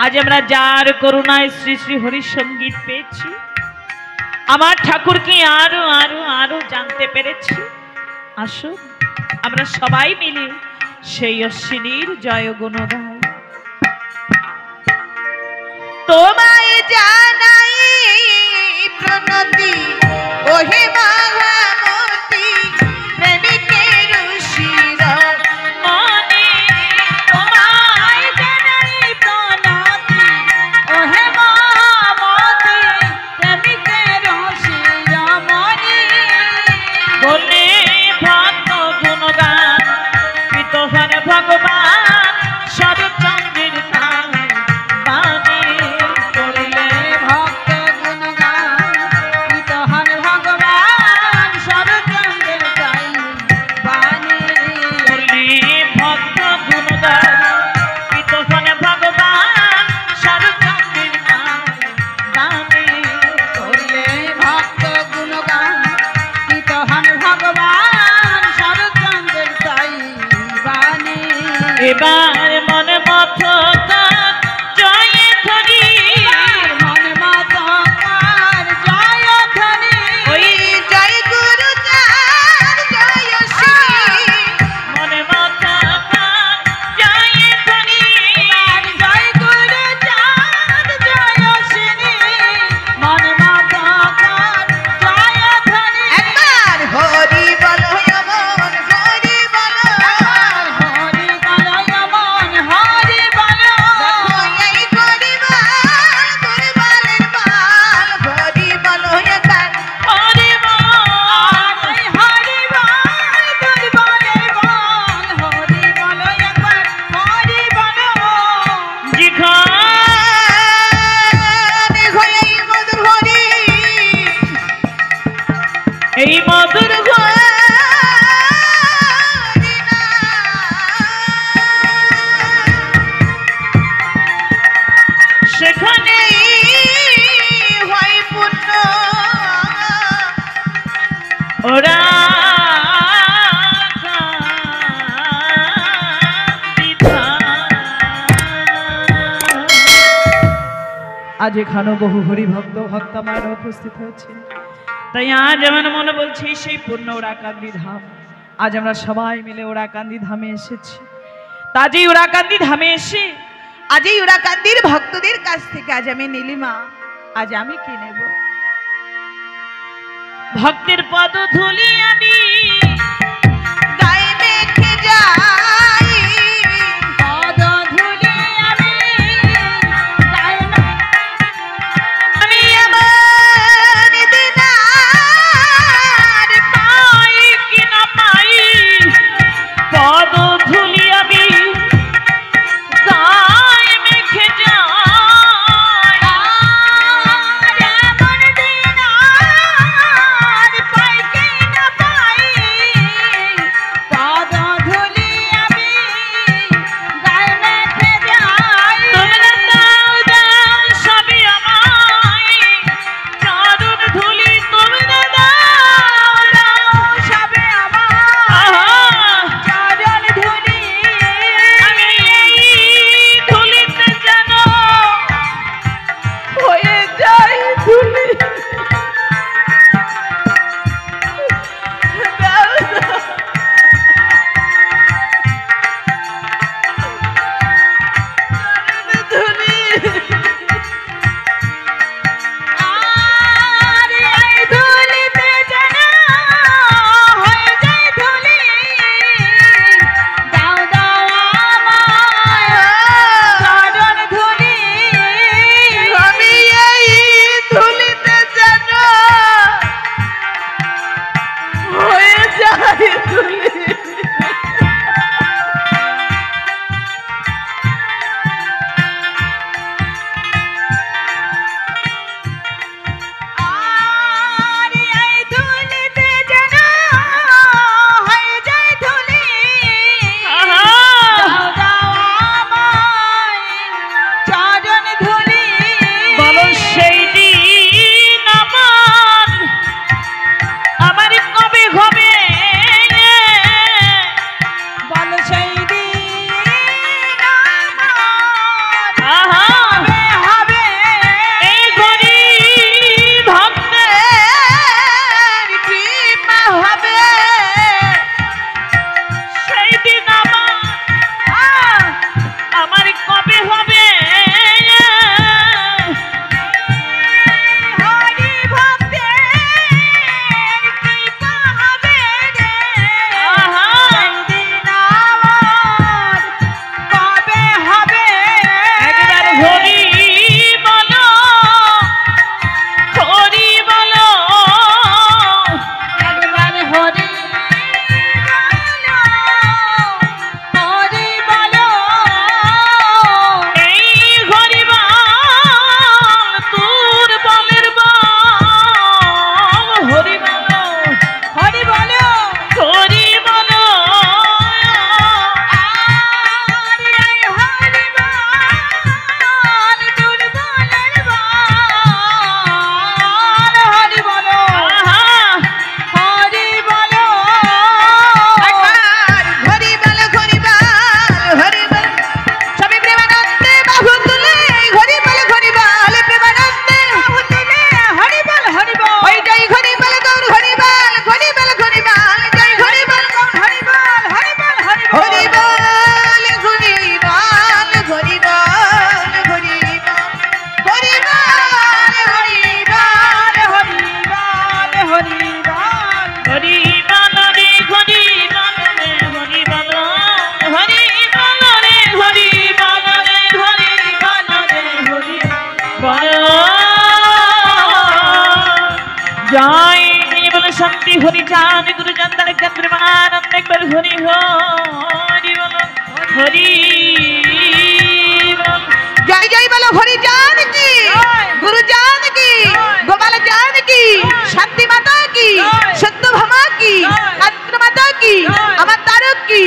আজ আমরা যার করুণায় শ্রী শ্রী হরি সঙ্গীত পেয়েছি, আমার ঠাকুরকে আরো আরো আরো জানতে পেরেছি। আসুন আমরা সবাই মিলে সেই অশ্বিনীর জয় গুণ গাই। তোমায় জানাই প্রণতি ওহে মহামতি প্রেমিকের শিরোমণি। তোমায় জানাই প্রণতি ওহে মহামতি প্রেমিকের শিরোমণি। বলে ভক্ত গুণগান পিতহর ভগবান শরৎচন্দ্রের তাই বাণী। করিলে ভক্ত গুণগান পিতহর ভগবান শরৎচন্দ্রের তাই বাণী। বলে ভক্ত গুণগান পিতহর ভগবান শরৎচন্দ্রের তাই বাণী। করিলে ভক্ত গুণগান পিতহর ভগবান শরৎচন্দ্রের তাই বাণী। এবার মনে মত জয় ধরি, মনে মত কার জয় ধ্বনি। ওই জয় গুরু চাঁদ জয় শ্রী। মনে মত জয় ধরি, জয় গুরু চাঁদ জয় শ্রী। মনে মত কার জয় ধ্বনি। একবার হরি বলো অমন হরি বলো। হরি বলো অমন হরি বলো। দেখো এই গরিবাল দুর্বলের বাল। হরি বলো একবার হরি বল। এই হরি বল দুর্বলের বাল। হরি বলো একবার হরি বলো। যেখানে হয়ে এই মধুর হরি এই মধুর ঘর সেখানে হয় পূর্ণ ওরা আজ এখানেও বহু হরি ভক্ত ভক্তা মায়েরা উপস্থিত হয়েছে। তাই আজ আমার মনে বলছি সেই পূর্ণ ওরাকান্দি ধাম। আজ আমরা সবাই মিলে ওরাকান্দি ধামে এসেছি। তা যে ওরাকান্দি ধামে এসে আজ এই উরাকান্দির ভক্তদের কাছ থেকে আজ আমি নীলিমা আজ আমি কি নেব? ভক্তের পদ ধুলি আমি গায়ে মেখে যাই পদ ধুলি আমি গায়ে আমি আমার দিনার পাই কি না পাই, পদ ধুলি আমি গায়ে মেখে যাই। এমন দিনার পাই কি না পাই হবে হরি ভক্তের কৃপা হবে রে আহা। সেদিন আমার কবে হবে একবার হরি বলো হরি বলো একবার হরি বলো এই হরি বল তোর বলের বল হরি বলো হরি বলো হরি বলো আর এই হরি বল দুর্বলের বল হরি বলো আহা হরি বলো একবার হরি বল হরি বল স্বামী প্রেমানন্দে বাহু তুলে হরি বল প্রেমানন্দে বাহু তুলে হরি বল ওই জয় হরি বল গৌর হরি বল জয় হরি বল গৌর হরি বল হরি বল হরি বল হরি বল হরি বল হরি বল হরি বল হরি বল হরি বল হরি বল হরি বল হরি বল রে হরি বল রে হরি বল রে হরি বল রে হরি বল রে হরি বল জয় বল শান্তি হরি চাঁদ গুরু চন্দন চন্দ্রমানন্দ একবার হরি হরি বল হরি বল জয় জয় বলো হরি জান কি গুরু জান কি গোপাল জান কি শান্তি মাতা কি সত্যভামা কি কান্ত মাতা কি আমার তারক কি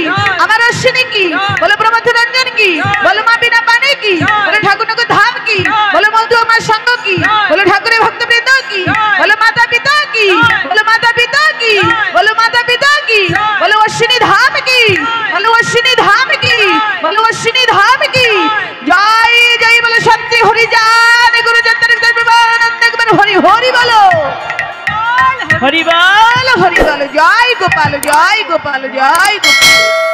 আমার অশ্বিনী কি বলো প্রমথ রঞ্জন কি বলো মা বিনা পানে কি বলো ঠাকুর নগর ধাম কি বলো মধু আমার সঙ্গ কি বলো ঠাকুরের ভক্তবৃন্দ কি বলো মাতা পিতা কি বলো মাতা পিতা কি বলো মাতা পিতা কি বলো অশ্বিনী ধাম কি বলো অশ্বিনী ধাম কি বলো অশ্বিনী ধাম কি জয় জয় বলো সত্যি হরি জান গুরু চন্দন চন্দ্রমানন্দ একবার হরি হরি বলো হরি বল হরি বলো জয় গোপাল জয় গোপাল জয় গোপাল